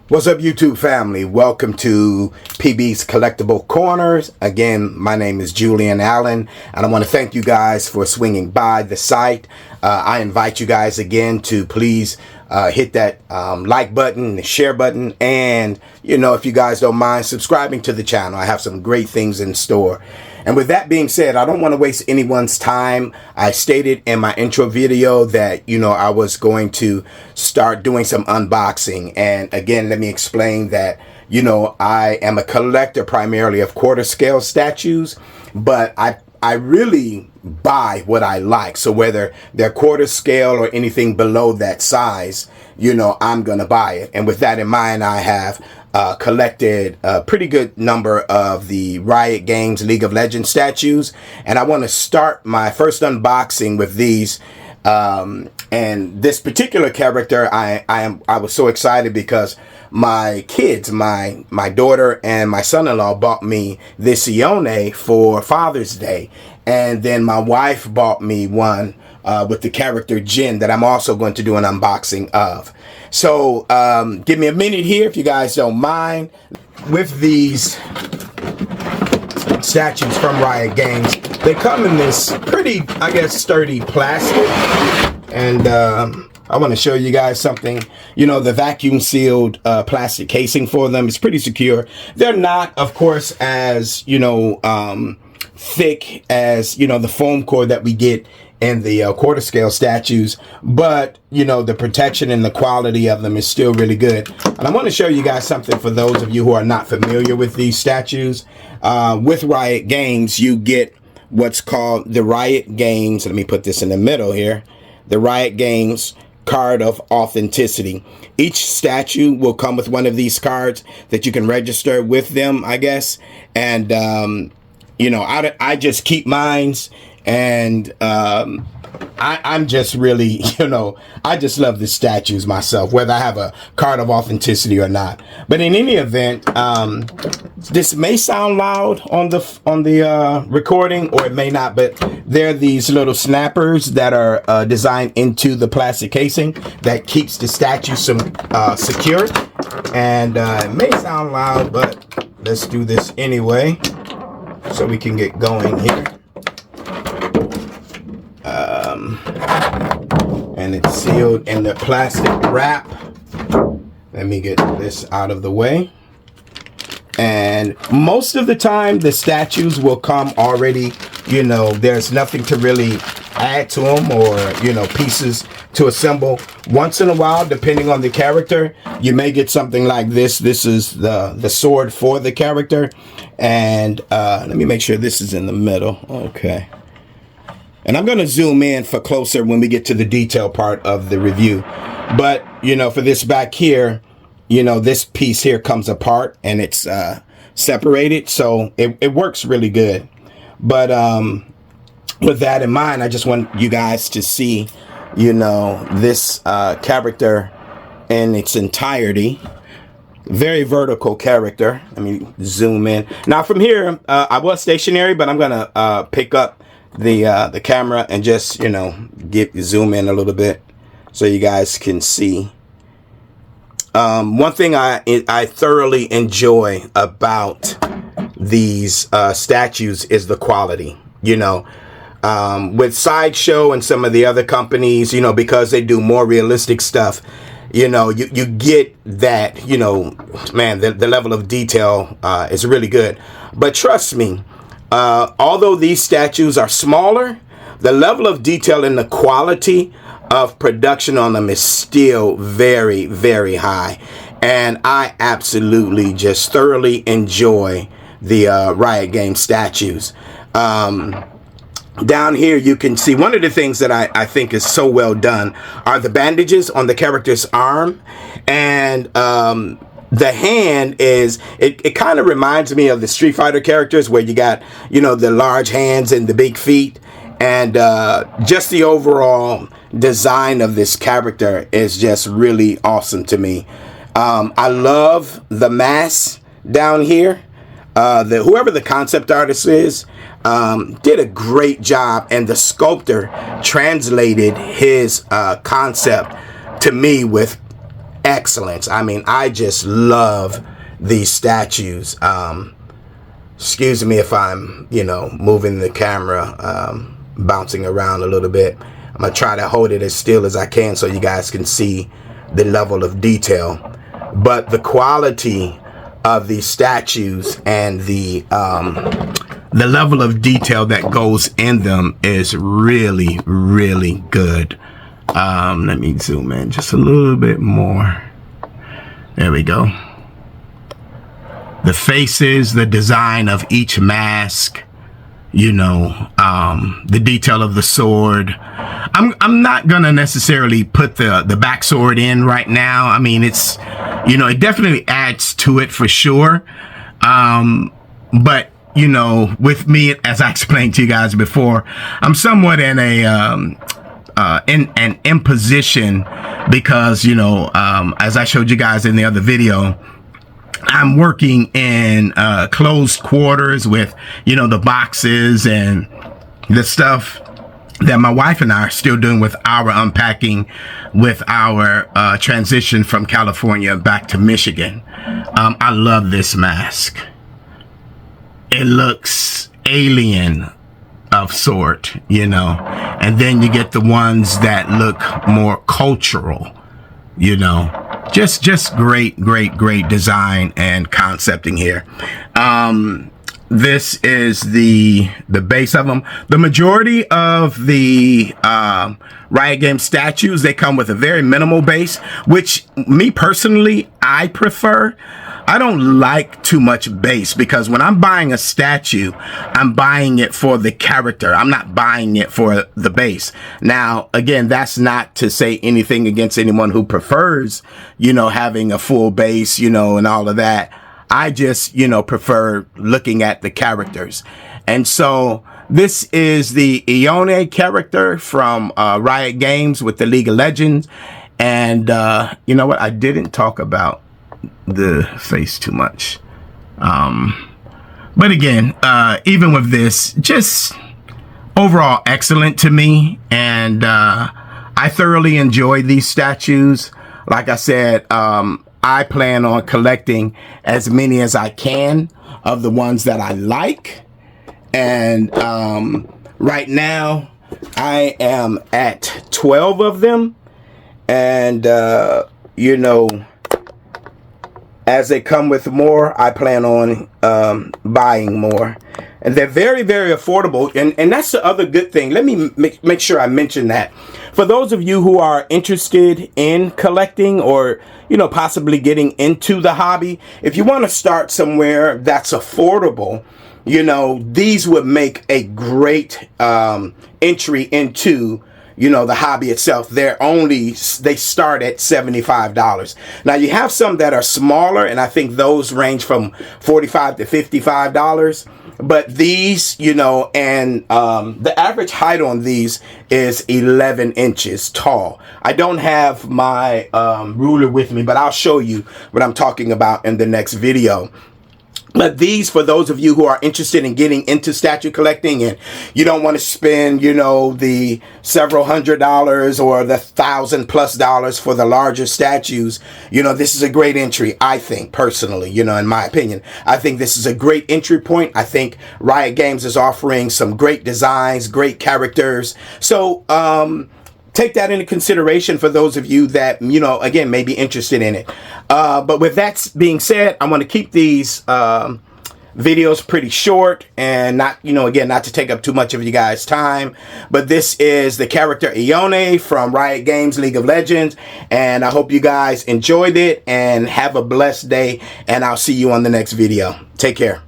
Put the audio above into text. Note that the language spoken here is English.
What's up, YouTube family? Welcome to PB's Collectible Corners. Again, my name is Julian Allen, and I want to thank you guys for swinging by the site. I invite you guys again to please hit that like button, the share button, and, if you guys don't mind, subscribing to the channel. I have some great things in store. And with that being said, I don't want to waste anyone's time. I stated in my intro video that, I was going to start doing some unboxing. And again, let me explain that, I am a collector primarily of quarter scale statues, but I really buy what I like. So whether they're quarter scale or anything below that size, I'm going to buy it. And with that in mind, I have collected a pretty good number of the Riot Games League of Legends statues, and I want to start my first unboxing with these. And this particular character, I was so excited because my kids, my daughter and my son-in-law bought me this Yone for Father's Day, and then my wife bought me one with the character Jin that I'm also going to do an unboxing of. So give me a minute here if you guys don't mind. With these statues from Riot Games, they come in this pretty, sturdy plastic. And I want to show you guys something. The vacuum sealed plastic casing for them is pretty secure. They're not, of course, as, thick as, the foam core that we get in the quarter scale statues, but the protection and the quality of them is still really good. And I want to show you guys something for those of you who are not familiar with these statues. With Riot Games, you get what's called the Riot Games, let me put this in the middle here, the Riot Games card of authenticity. Each statue will come with one of these cards that you can register with them, I guess. And I just keep mines. And I'm just really, I just love the statues myself, whether I have a card of authenticity or not. But in any event, this may sound loud on the recording, or it may not. But there are these little snappers that are designed into the plastic casing that keeps the statue secure. And it may sound loud, but let's do this anyway, so we can get going here. And it's sealed in the plastic wrap. Let me get this out of the way. And most of the time, the statues will come already, there's nothing to really add to them, or, pieces to assemble. Once in a while, depending on the character, you may get something like this. This is the sword for the character. And let me make sure this is in the middle. Okay. And I'm going to zoom in for closer when we get to the detail part of the review. But, for this back here, this piece here comes apart and it's separated. So it works really good. But with that in mind, I just want you guys to see, this character in its entirety. Very vertical character. Let me zoom in. Now from here, I was stationary, but I'm going to pick up the camera and just zoom in a little bit so you guys can see. One thing I thoroughly enjoy about these statues is the quality. With Sideshow and some of the other companies, because they do more realistic stuff, you get that, man, the level of detail is really good. But trust me, although these statues are smaller, the level of detail and the quality of production on them is still very, very high. And I absolutely just thoroughly enjoy the Riot Games statues. Down here you can see one of the things that I think is so well done are the bandages on the character's arm. And the hand is, it kind of reminds me of the Street Fighter characters where you got, the large hands and the big feet. And just the overall design of this character is just really awesome to me. I love the mask down here. Whoever the concept artist is did a great job, and the sculptor translated his concept to me with excellence. I mean, I just love these statues. Excuse me if I'm, you know, moving the camera, bouncing around a little bit. I'm gonna try to hold it as still as I can so you guys can see the level of detail. But the quality of these statues and the level of detail that goes in them is really, really good. Let me zoom in just a little bit more. There we go. The faces, the design of each mask, you know, the detail of the sword. I'm not gonna necessarily put the back sword in right now. I mean, it's, you know, it definitely adds to it for sure. But you know, with me, as I explained to you guys before, I'm somewhat in a in imposition because, you know, as I showed you guys in the other video, I'm working in closed quarters with, you know, the boxes and the stuff that my wife and I are still doing with our unpacking, with our transition from California back to Michigan. I love this mask. It looks alien of sort, you know, and then you get the ones that look more cultural, you know. Just great design and concepting here. This is the base of them. The majority of the Riot Games statues, they come with a very minimal base, which me personally, I prefer. I don't like too much base because when I'm buying a statue, I'm buying it for the character. I'm not buying it for the base. Now, again, that's not to say anything against anyone who prefers, you know, having a full base, you know, and all of that. I just, you know, prefer looking at the characters. And so this is the Yone character from Riot Games with the League of Legends. And you know what? I didn't talk about the face too much. But again, even with this, just overall excellent to me. And I thoroughly enjoy these statues. Like I said, I plan on collecting as many as I can of the ones that I like. And right now I am at 12 of them. And you know, as they come with more, I plan on buying more. And they're very, very affordable. And that's the other good thing. Let me make sure I mention that. For those of you who are interested in collecting or, you know, possibly getting into the hobby, if you want to start somewhere that's affordable, you know, these would make a great entry into, you know, the hobby itself. They start at $75. Now you have some that are smaller, and I think those range from $45 to $55. But these, you know, and the average height on these is 11 inches tall. I don't have my ruler with me, but I'll show you what I'm talking about in the next video. But these, for those of you who are interested in getting into statue collecting and you don't want to spend, you know, the several $100s or the $1,000+ for the larger statues, you know, this is a great entry, I think, personally, you know, in my opinion. I think this is a great entry point. I think Riot Games is offering some great designs, great characters. So, take that into consideration for those of you that, you know, again, may be interested in it. But with that being said, I'm going to keep these videos pretty short and not, you know, again, not to take up too much of you guys' time. But this is the character Yone from Riot Games League of Legends. And I hope you guys enjoyed it and have a blessed day. And I'll see you on the next video. Take care.